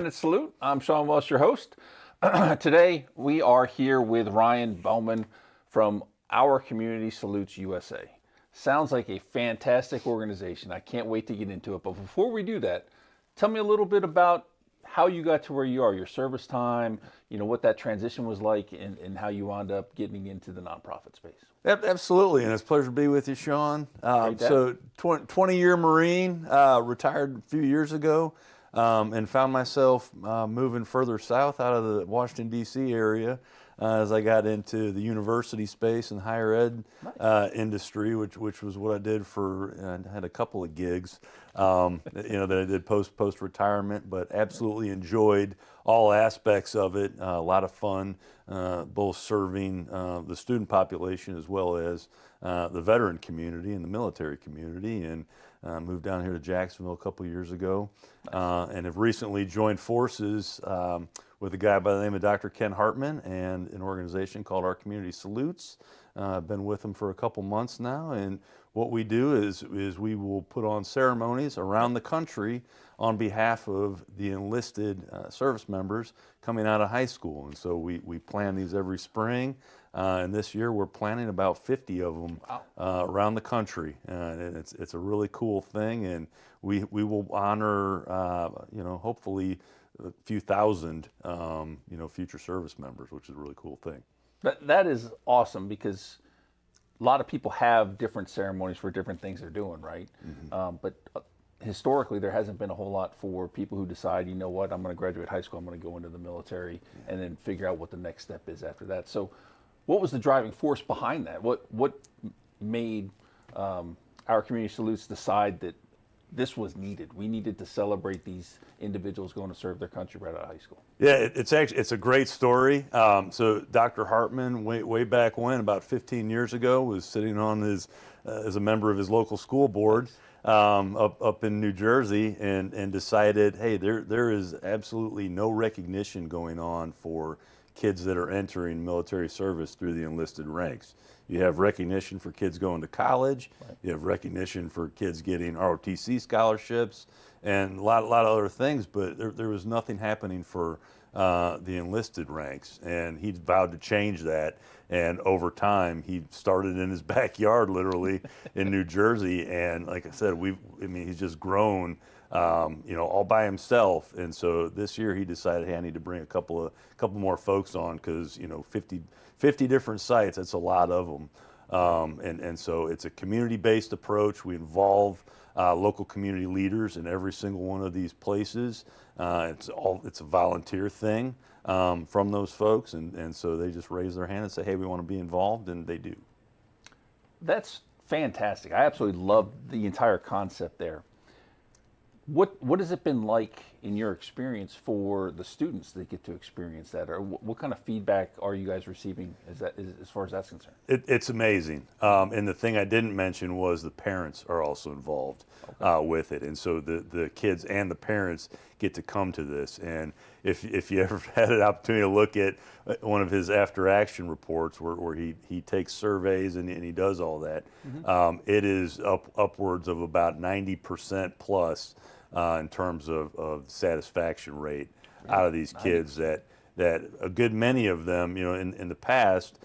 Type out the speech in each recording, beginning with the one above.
5-minute salute. I'm Shawn Welsh, your host. Today we are here with Ryan Bauman from Our Community Salutes USA. Sounds like a fantastic organization. I can't wait to get into it. But before we do that, tell me a little bit about how you got to where you are, your service time, what that transition was like, and how you wound up getting into the nonprofit space. Absolutely, and it's a pleasure to be with you, Shawn. So 20-year Marine, retired a few years ago, and found myself moving further south out of the Washington, D.C. area as I got into the university space and higher ed industry, which was what I did for, I had a couple of gigs, that I did post-retirement, but absolutely enjoyed all aspects of it. A lot of fun, both serving the student population as well as the veteran community and the military community, and moved down here to Jacksonville a couple years ago, and have recently joined forces with a guy by the name of Dr. Ken Hartman and an organization called Our Community Salutes. I've been with him for a couple months now, and what we do is we will put on ceremonies around the country on behalf of the enlisted service members coming out of high school. And so we plan these every spring, and this year we're planning about 50 of them around the country. And it's a really cool thing, and we will honor, hopefully a few thousand, future service members, which is a really cool thing. That is awesome, because a lot of people have different ceremonies for different things they're doing, right? Mm-hmm. But historically, there hasn't been a whole lot for people who decide, I'm going to graduate high school, I'm going to go into the military, and then figure out what the next step is after that. So what was the driving force behind that? What made Our Community Salutes decide that this was needed? We needed to celebrate these individuals going to serve their country right out of high school. Yeah, it's a great story. So Dr. Hartman, way back when, about 15 years ago, was sitting on his as a member of his local school board up in New Jersey, and decided, hey, there is absolutely no recognition going on for kids that are entering military service through the enlisted ranks. You have recognition for kids going to college. Right. You have recognition for kids getting ROTC scholarships and a lot of other things, but there was nothing happening for the enlisted ranks. And he vowed to change that. And over time, he started in his backyard, literally, in New Jersey. And like I said, he's just grown, all by himself. And so this year he decided, hey, I need to bring a couple more folks on, because 50 different sites, that's a lot of them. And so it's a community-based approach. We involve local community leaders in every single one of these places. It's a volunteer thing from those folks, and so they just raise their hand and say, hey, we want to be involved, and they do. That's fantastic. I absolutely love the entire concept there. What has it been like in your experience for the students that get to experience that, or what kind of feedback are you guys receiving as far as that's concerned? It's amazing, and the thing I didn't mention was the parents are also involved with it, and so the kids and the parents get to come to this. And if you ever had an opportunity to look at one of his after action reports where he takes surveys and he does all that, mm-hmm. It is upwards of about 90% plus in terms of satisfaction rate out of these kids, that a good many of them, in the past,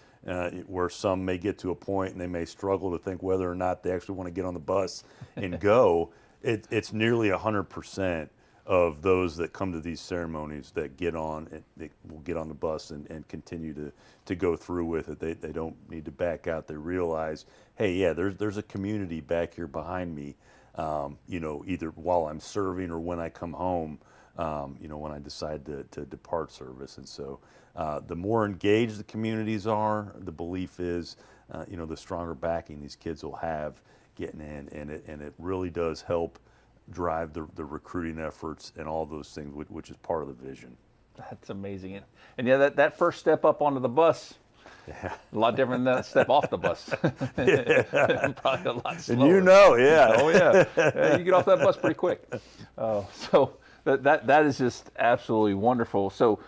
where some may get to a point and they may struggle to think whether or not they actually want to get on the bus and go, it's nearly 100% of those that come to these ceremonies that get on, they will get on the bus and continue to go through with it. They don't need to back out. They realize, hey, yeah, there's a community back here behind me, either while I'm serving or when I come home, when I decide to depart service. And so the more engaged the communities are, the belief is, the stronger backing these kids will have getting in, and it really does help drive the recruiting efforts and all those things, which is part of the vision. That's amazing. And yeah, that first step up onto the bus, yeah, a lot different than that step off the bus. Yeah. Probably a lot slower. And yeah. Oh yeah. You get off that bus pretty quick. So that is just absolutely wonderful. So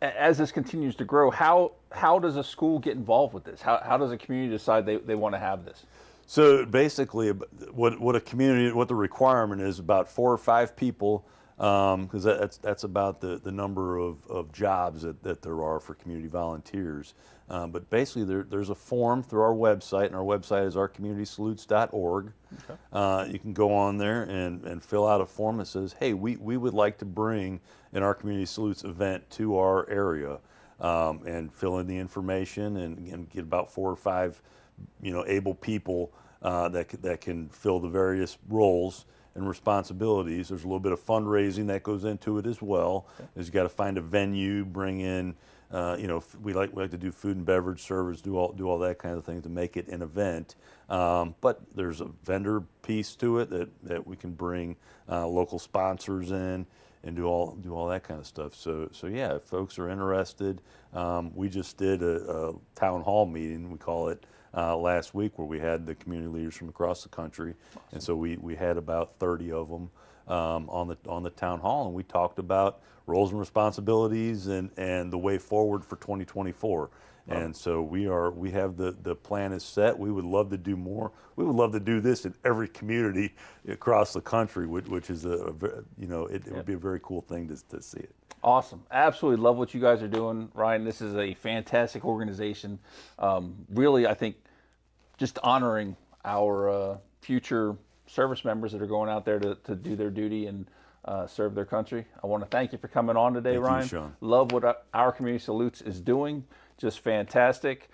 as this continues to grow, how does a school get involved with this? How does a community decide they want to have this? So basically, what the requirement is, about 4 or 5 people because that's about the number of jobs that there are for community volunteers. But basically, there's a form through our website, and our website is ourcommunitysalutes.org. Okay. You can go on there and fill out a form that says, hey, we would like to bring an Our Community Salutes event to our area, and fill in the information and get about 4 or 5 able people that can fill the various roles and responsibilities. There's a little bit of fundraising that goes into it as well. Okay. Is you got to find a venue, bring in, we like to do food and beverage service, do all that kind of thing to make it an event. But there's a vendor piece to it that we can bring local sponsors in and do all that kind of stuff. So yeah, if folks are interested, we just did a town hall meeting, we call it, last week, where we had the community leaders from across the country. Awesome. And so we had about 30 of them on the town hall, and we talked about roles and responsibilities and the way forward for 2024. And so we have the plan is set. We would love to do more. We would love to do this in every community across the country, which is it would be a very cool thing to see it. Awesome. Absolutely love what you guys are doing, Ryan. This is a fantastic organization. Really, I think just honoring our future service members that are going out there to do their duty and serve their country. I want to thank you for coming on today, Ryan. Thank you, Shawn. Love what Our Community Salutes is doing. Just fantastic.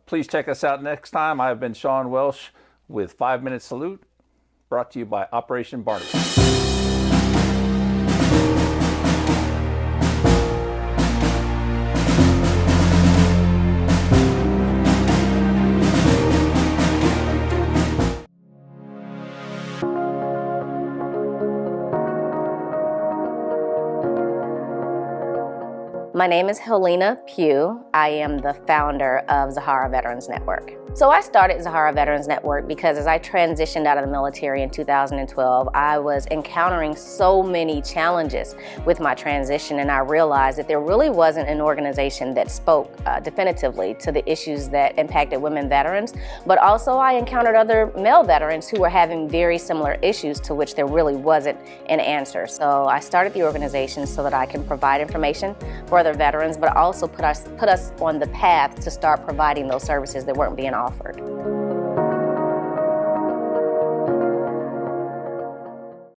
Please check us out next time. I have been Shawn Welsh with 5 Minute Salute, brought to you by Operation Barnaby. My name is Helena Pugh. I am the founder of Zahara Veterans Network. So I started Zahara Veterans Network because as I transitioned out of the military in 2012, I was encountering so many challenges with my transition, and I realized that there really wasn't an organization that spoke definitively to the issues that impacted women veterans, but also I encountered other male veterans who were having very similar issues to which there really wasn't an answer. So I started the organization so that I can provide information for other veterans, but also put us on the path to start providing those services that weren't being offered.